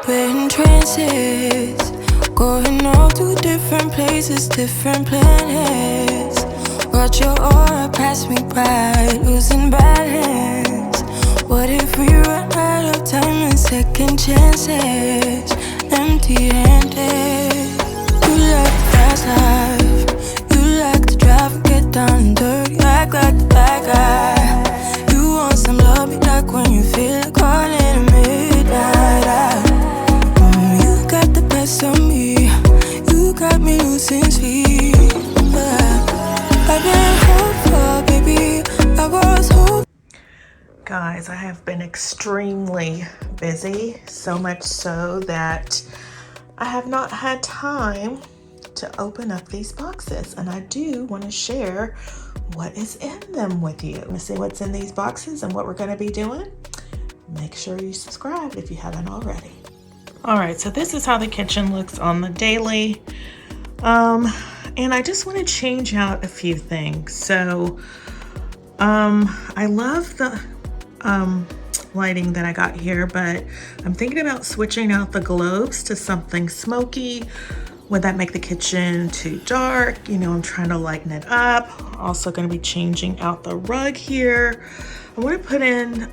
in trances, going off to different places, different planets. Watch your aura pass me by, losing balance. What if we run out of time and second chances? Empty-handed. You like the fast life, you like to drive and get down and dirty, act like the bad guy. You want some love, you like when you feel like calling at midnight. You got the best of me, you got me losing sleep. I've been hopeful, baby, I was hopeful. Guys, I have been extremely busy, so much so that I have not had time to open up these boxes, and I do want to share what is in them with you. To see what's in these boxes and what we're going to be doing, make sure you subscribe if you haven't already. All right, so this is how the kitchen looks on the daily, and I just want to change out a few things. So I love the lighting that I got here, but I'm thinking about switching out the globes to something smoky. Would that make the kitchen too dark? You know, I'm trying to lighten it up. Also going to be changing out the rug here. I want to put in,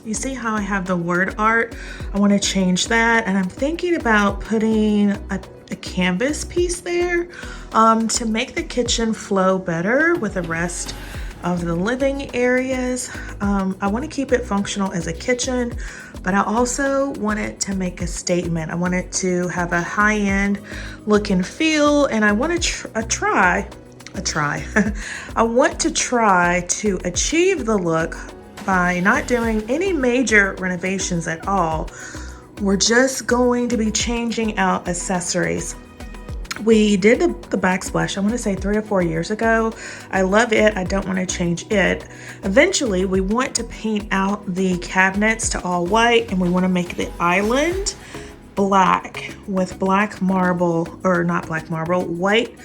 you see how I have the word art? I want to change that, and I'm thinking about putting a canvas piece there to make the kitchen flow better with the rest of the living areas. I want to keep it functional as a kitchen, but I also want it to make a statement. I want it to have a high-end look and feel, and I want to I want to try to achieve the look by not doing any major renovations at all. We're just going to be changing out accessories. We did the backsplash, I want to say 3 or 4 years ago. I love it. I don't want to change it. Eventually, we want to paint out the cabinets to all white, and we want to make the island black with black marble, or not black marble, white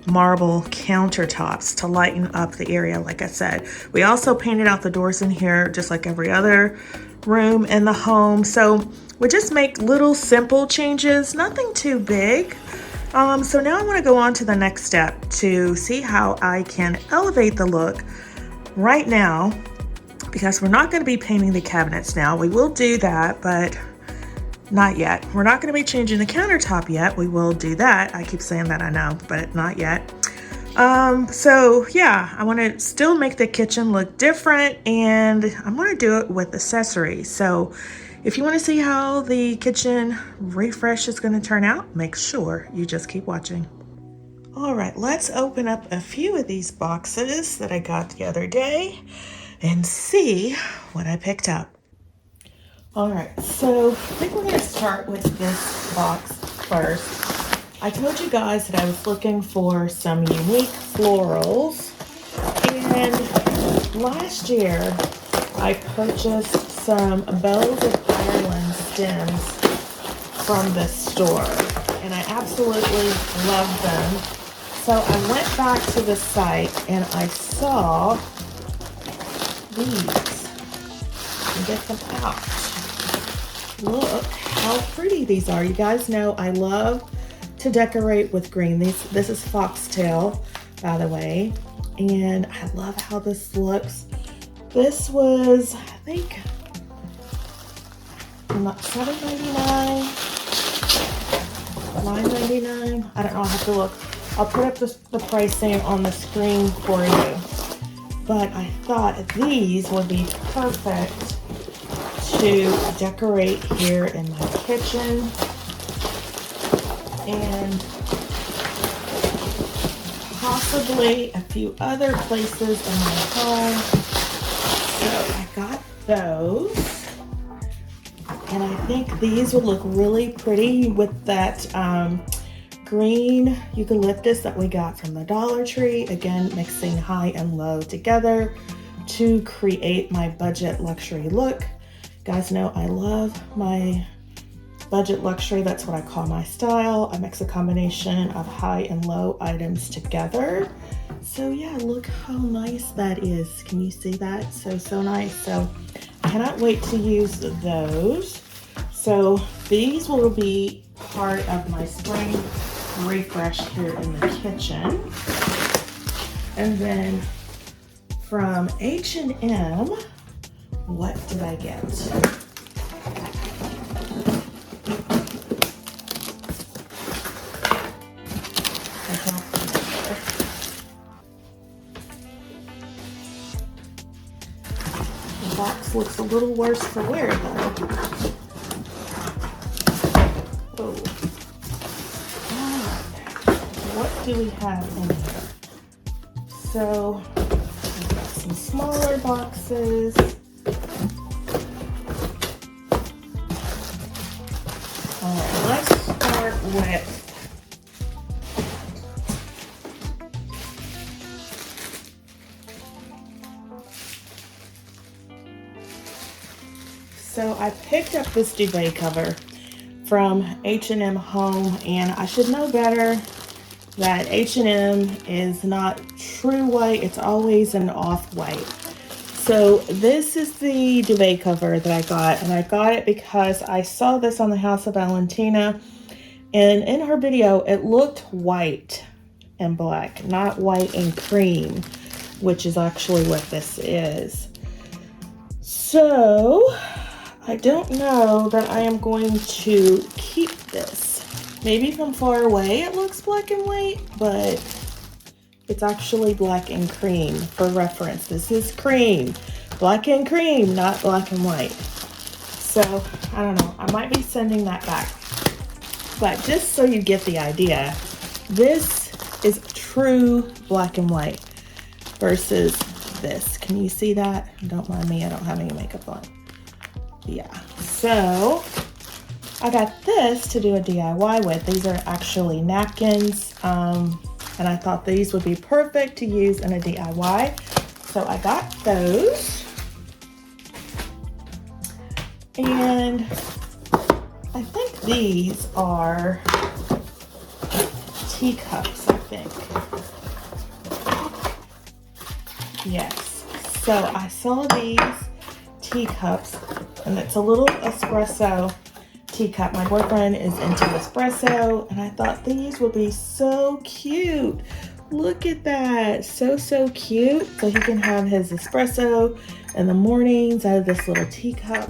marble countertops to lighten up the area, like I said. We also painted out the doors in here just like every other room in the home. So we just make little simple changes, nothing too big. So now I want to go on to the next step to see how I can elevate the look right now, because we're not going to be painting the cabinets now. We will do that, but not yet. We're not going to be changing the countertop yet. We will do that. I keep saying that, I know, but not yet. So yeah, I want to still make the kitchen look different, and I'm going to do it with accessories. So if you want to see how the kitchen refresh is going to turn out, make sure you just keep watching. All right, let's open up a few of these boxes that I got the other day and see what I picked up. All right, so I think we're going to start with this box first. I told you guys that I was looking for some unique florals, and last year I purchased some bows of Ireland stems from this store, and I absolutely love them. So I went back to the site and I saw these. And get them out. Look how pretty these are. You guys know I love to decorate with green. This is foxtail, by the way, and I love how this looks. This was, I think, $7.99, $9.99. I don't know. I have to look. I'll put up the pricing on the screen for you. But I thought these would be perfect to decorate here in my kitchen and possibly a few other places in my home. So I got those, and I think these would look really pretty with that green eucalyptus that we got from the Dollar Tree. Again, mixing high and low together to create my budget luxury look. You guys know I love my budget luxury. That's what I call my style. I mix a combination of high and low items together. So yeah, look how nice that is. Can you see that? So nice. So I cannot wait to use those. So these will be part of my spring refresh here in the kitchen. And then from H&M, what did I get? The box looks a little worse for wear though. Oh. What do we have in here? So, we've got some smaller boxes. Alright, let's start with so I picked up this duvet cover from H&M Home, and I should know better that H&M is not true white, it's always an off-white. So this is the duvet cover that I got, and I got it because I saw this on the House of Valentina, and in her video it looked white and black, not white and cream, which is actually what this is. So I don't know that I am going to keep this. Maybe from far away it looks black and white, but it's actually black and cream. For reference, this is cream. Black and cream, not black and white. So, I don't know. I might be sending that back. But just so you get the idea, this is true black and white versus this. Can you see that? Don't mind me, I don't have any makeup on. Yeah, so I got this to do a DIY with. These are actually napkins, and I thought these would be perfect to use in a DIY. So I got those. And I think these are teacups, I think. Yes, so I saw these teacups, and it's a little espresso teacup. My boyfriend is into espresso, and I thought these would be so cute. Look at that, so cute. So he can have his espresso in the mornings out of this little teacup.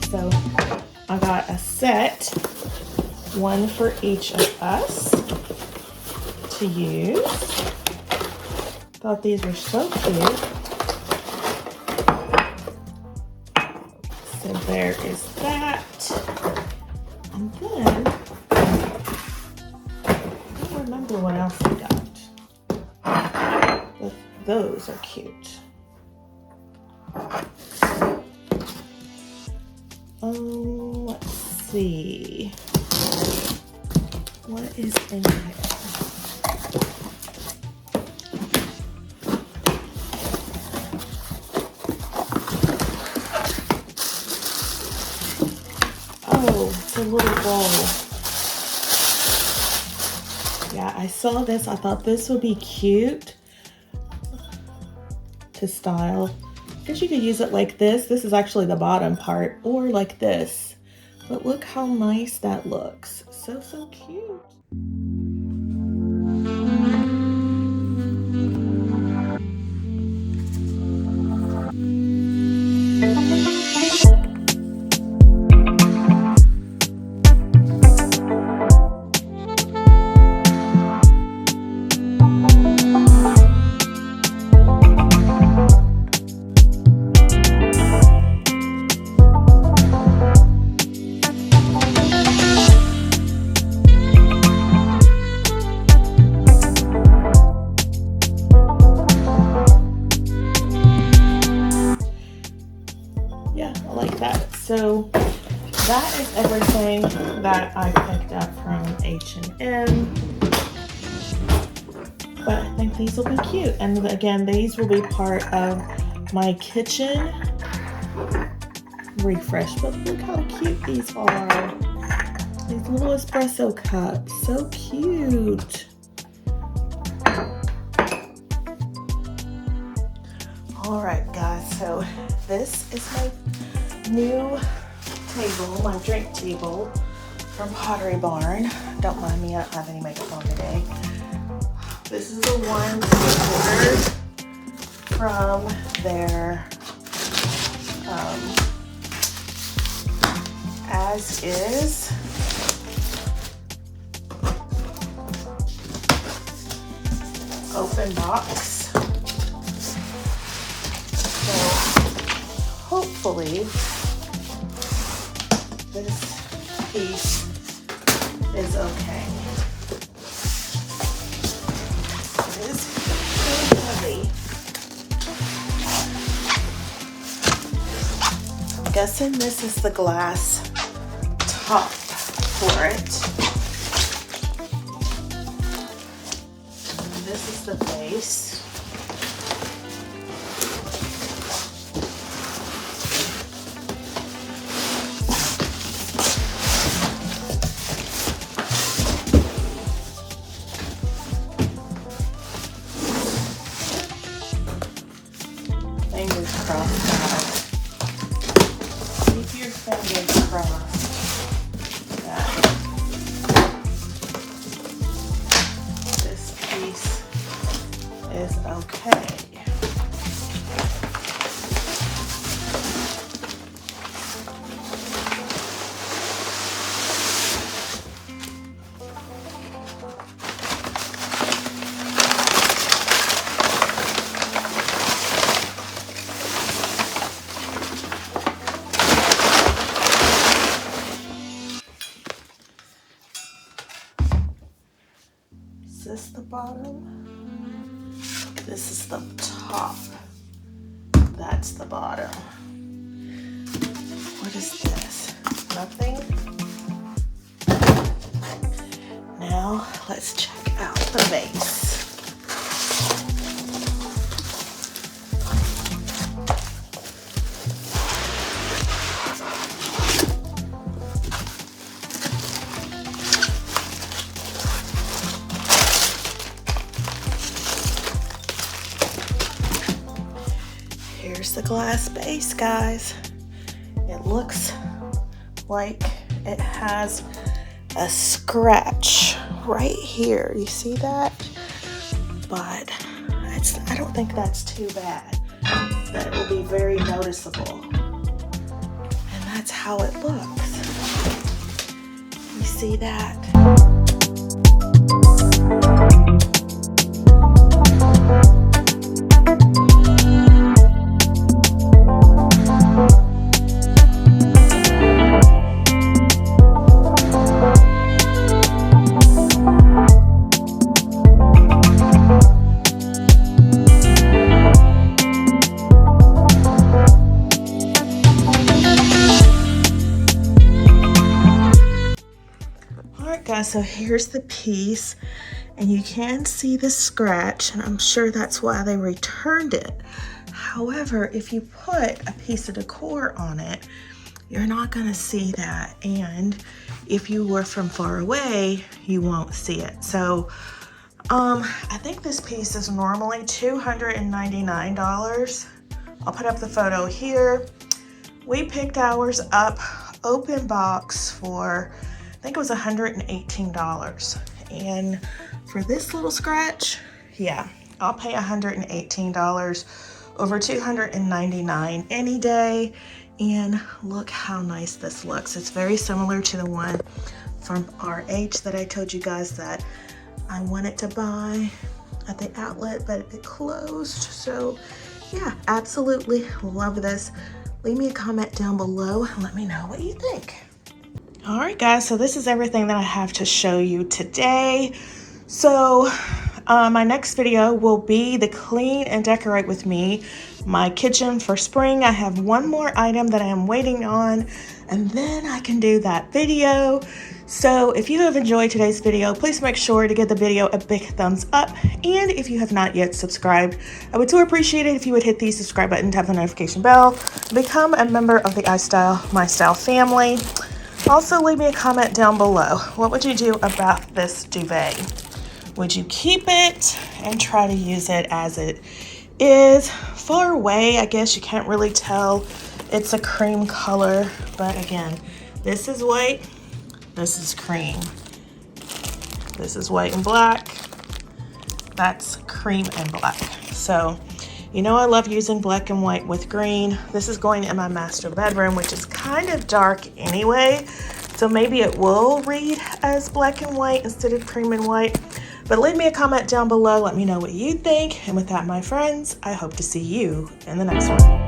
So I got a set, one for each of us to use. Thought these were so cute. So there is that. And then, I don't remember what else I got. But those are cute. Let's see. What is in here? Oh, it's a little bowl. Yeah, I saw this. I thought this would be cute to style. I guess you could use it like this. This is actually the bottom part, or like this. But look how nice that looks. So cute. So that is everything that I picked up from H&M. But I think these will be cute. And again, these will be part of my kitchen refresh. But look how cute these are. These Little espresso cup, so cute. All right, guys, so this is my new table, my drink table from Pottery Barn. Don't mind me, I don't have any makeup on today. This is the one that I ordered from their as is. Open box. So hopefully this piece is okay. It is pretty heavy. I'm guessing this is the glass top for it. And this is the base. Fingers crossed, guys. Keep your fingers crossed. This piece is okay. Is this the bottom? This is the top. That's the bottom. What is this? Nothing? Now let's check out the base. Here's the glass base, guys. It looks like it has a scratch right here. You see that? But I don't think that's too bad. That will be very noticeable. And that's how it looks. You see that? So here's the piece, and you can see the scratch, and I'm sure that's why they returned it. However, if you put a piece of decor on it, you're not going to see that, and if you were from far away, you won't see it. So I think this piece is normally $299. I'll put up the photo here. We picked ours up open box for, I think it was $118. And for this little scratch, yeah, I'll pay $118 over $299 any day. And look how nice this looks. It's very similar to the one from RH that I told you guys that I wanted to buy at the outlet, but it closed. So yeah, absolutely love this. Leave me a comment down below and let me know what you think. All right, guys, so this is everything that I have to show you today. So my next video will be the clean and decorate with me, my kitchen for spring. I have one more item that I am waiting on, and then I can do that video. So if you have enjoyed today's video, please make sure to give the video a big thumbs up. And if you have not yet subscribed, I would so appreciate it if you would hit the subscribe button, tap the notification bell, become a member of the iStyle My Style family. Also, leave me a comment down below. What would you do about this duvet? Would you keep it and try to use it as it is? Far away, I guess you can't really tell it's a cream color, but again, this is white, this is cream. This is white and black, that's cream and black. So, you know I love using black and white with green. This is going in my master bedroom, which is kind of dark anyway, so maybe it will read as black and white instead of cream and white. But leave me a comment down below, let me know what you think. And with that, my friends, I hope to see you in the next one.